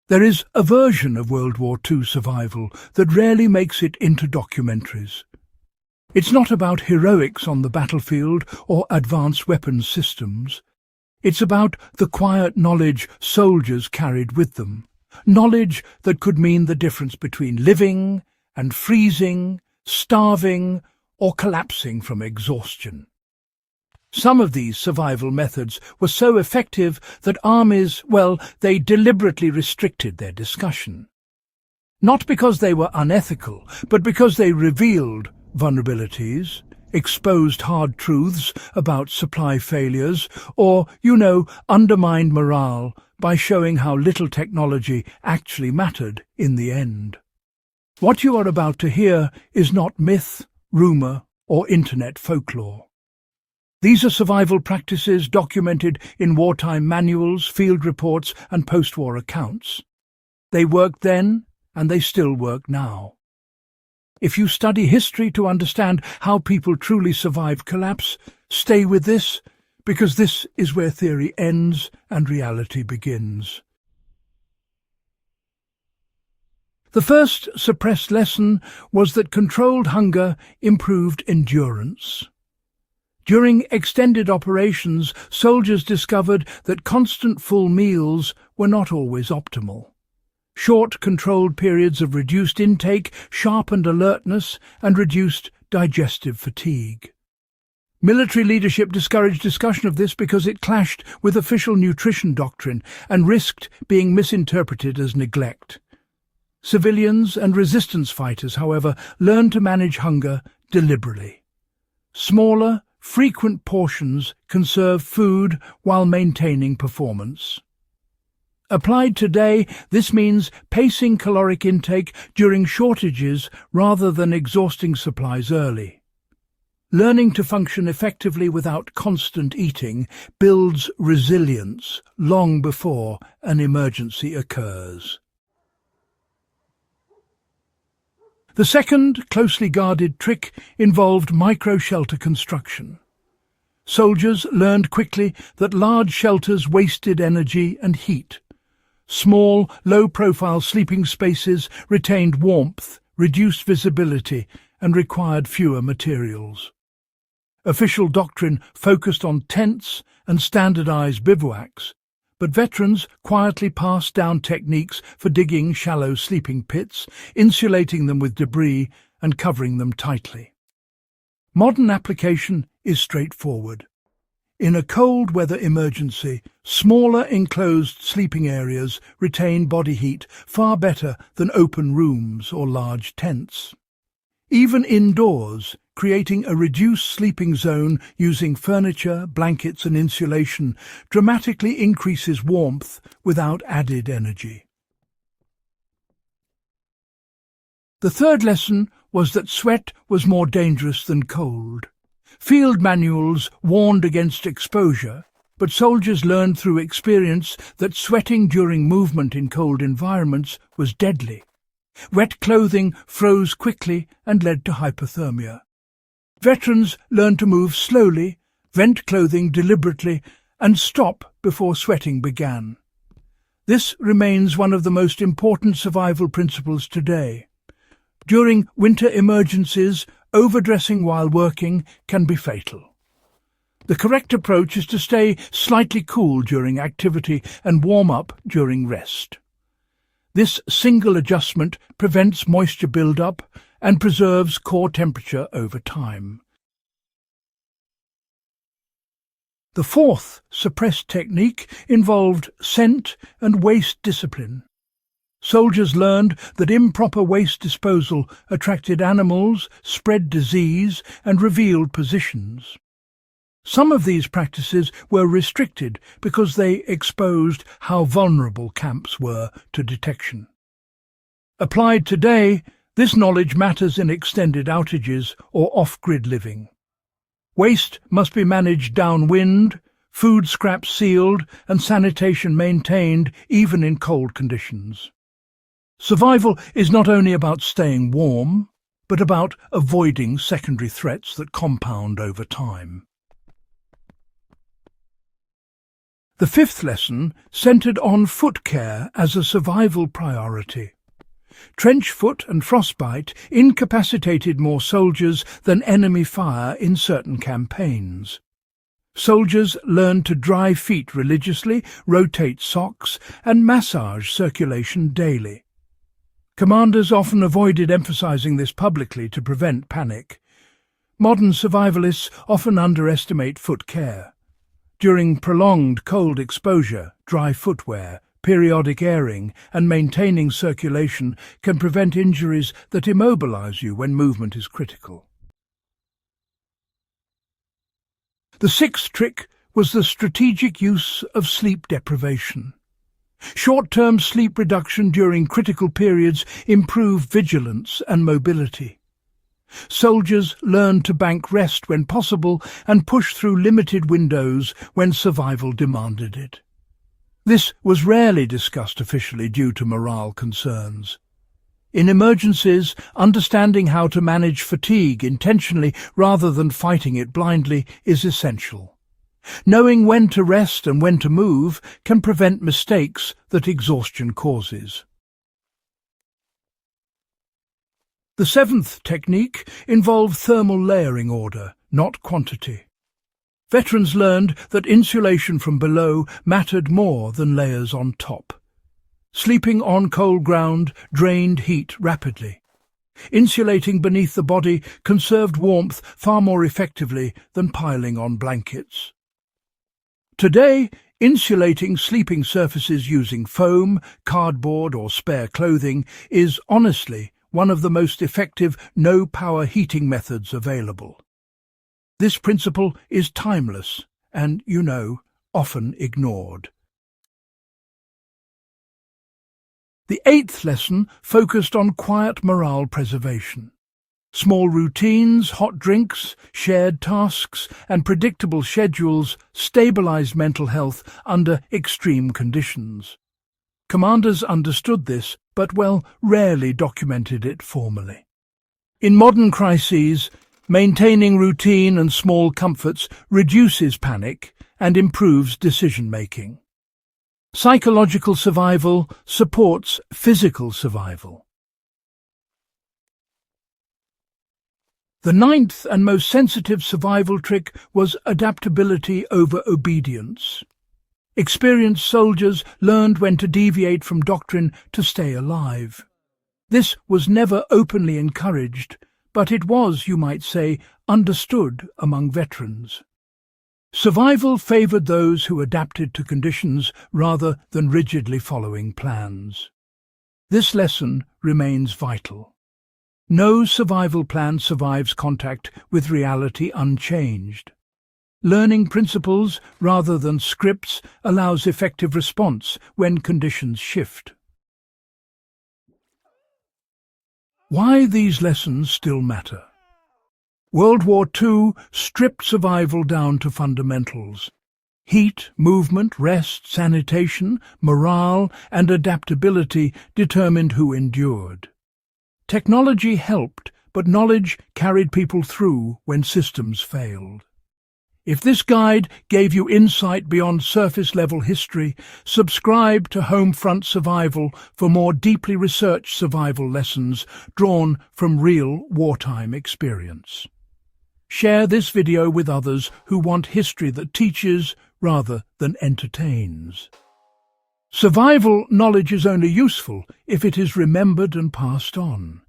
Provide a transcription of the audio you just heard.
There is a version of World War II survival that rarely makes it into documentaries. It's not about heroics on the battlefield or advanced weapons systems. It's about the quiet knowledge soldiers carried with them, knowledge that could mean the difference between living and freezing, starving, or collapsing from exhaustion. Some of these survival methods were so effective that armies, they deliberately restricted their discussion. Not because they were unethical, but because they revealed vulnerabilities, exposed hard truths about supply failures, or, undermined morale by showing how little technology actually mattered in the end. What you are about to hear is not myth, rumour, or internet folklore. These are survival practices documented in wartime manuals, field reports, and post-war accounts. They worked then, and they still work now. If you study history to understand how people truly survive collapse, stay with this, because this is where theory ends and reality begins. The first suppressed lesson was that controlled hunger improved endurance. During extended operations, soldiers discovered that constant full meals were not always optimal. Short, controlled periods of reduced intake sharpened alertness and reduced digestive fatigue. Military leadership discouraged discussion of this because it clashed with official nutrition doctrine and risked being misinterpreted as neglect. Civilians and resistance fighters, however, learned to manage hunger deliberately. Smaller, frequent portions conserve food while maintaining performance. Applied today, this means pacing caloric intake during shortages rather than exhausting supplies early. Learning to function effectively without constant eating builds resilience long before an emergency occurs. The second closely guarded trick involved micro-shelter construction. Soldiers learned quickly that large shelters wasted energy and heat. Small, low-profile sleeping spaces retained warmth, reduced visibility, and required fewer materials. Official doctrine focused on tents and standardized bivouacs, but veterans quietly passed down techniques for digging shallow sleeping pits, insulating them with debris and covering them tightly. Modern application is straightforward. In a cold weather emergency, smaller enclosed sleeping areas retain body heat far better than open rooms or large tents. Even indoors, creating a reduced sleeping zone using furniture, blankets and insulation dramatically increases warmth without added energy. The third lesson was that sweat was more dangerous than cold. Field manuals warned against exposure, but soldiers learned through experience that sweating during movement in cold environments was deadly. Wet clothing froze quickly and led to hypothermia. Veterans learned to move slowly, vent clothing deliberately, and stop before sweating began. This remains one of the most important survival principles today. During winter emergencies, overdressing while working can be fatal. The correct approach is to stay slightly cool during activity and warm up during rest. This single adjustment prevents moisture buildup and preserves core temperature over time. The fourth suppressed technique involved scent and waste discipline. Soldiers learned that improper waste disposal attracted animals, spread disease, and revealed positions. Some of these practices were restricted because they exposed how vulnerable camps were to detection. Applied today, this knowledge matters in extended outages or off-grid living. Waste must be managed downwind, food scraps sealed, and sanitation maintained even in cold conditions. Survival is not only about staying warm, but about avoiding secondary threats that compound over time. The fifth lesson centered on foot care as a survival priority. Trench foot and frostbite incapacitated more soldiers than enemy fire in certain campaigns. Soldiers learned to dry feet religiously, rotate socks, and massage circulation daily. Commanders often avoided emphasizing this publicly to prevent panic. Modern survivalists often underestimate foot care. During prolonged cold exposure, dry footwear, periodic airing, and maintaining circulation can prevent injuries that immobilize you when movement is critical. The sixth trick was the strategic use of sleep deprivation. Short-term sleep reduction during critical periods improved vigilance and mobility. Soldiers learned to bank rest when possible and push through limited windows when survival demanded it. This was rarely discussed officially due to morale concerns. In emergencies, understanding how to manage fatigue intentionally rather than fighting it blindly is essential. Knowing when to rest and when to move can prevent mistakes that exhaustion causes. The seventh technique involved thermal layering order, not quantity. Veterans learned that insulation from below mattered more than layers on top. Sleeping on cold ground drained heat rapidly. Insulating beneath the body conserved warmth far more effectively than piling on blankets. Today, insulating sleeping surfaces using foam, cardboard or spare clothing is honestly one of the most effective no-power heating methods available. This principle is timeless and, often ignored. The eighth lesson focused on quiet morale preservation. Small routines, hot drinks, shared tasks, and predictable schedules stabilized mental health under extreme conditions. Commanders understood this, but rarely documented it formally. In modern crises, maintaining routine and small comforts reduces panic and improves decision-making. Psychological survival supports physical survival. The ninth and most sensitive survival trick was adaptability over obedience. Experienced soldiers learned when to deviate from doctrine to stay alive. This was never openly encouraged, but it was, you might say, understood among veterans. Survival favored those who adapted to conditions rather than rigidly following plans. This lesson remains vital. No survival plan survives contact with reality unchanged. Learning principles rather than scripts allows effective response when conditions shift. Why these lessons still matter? World War II stripped survival down to fundamentals. Heat, movement, rest, sanitation, morale, and adaptability determined who endured. Technology helped, but knowledge carried people through when systems failed. If this guide gave you insight beyond surface-level history, subscribe to Homefront Survival for more deeply researched survival lessons drawn from real wartime experience. Share this video with others who want history that teaches rather than entertains. Survival knowledge is only useful if it is remembered and passed on.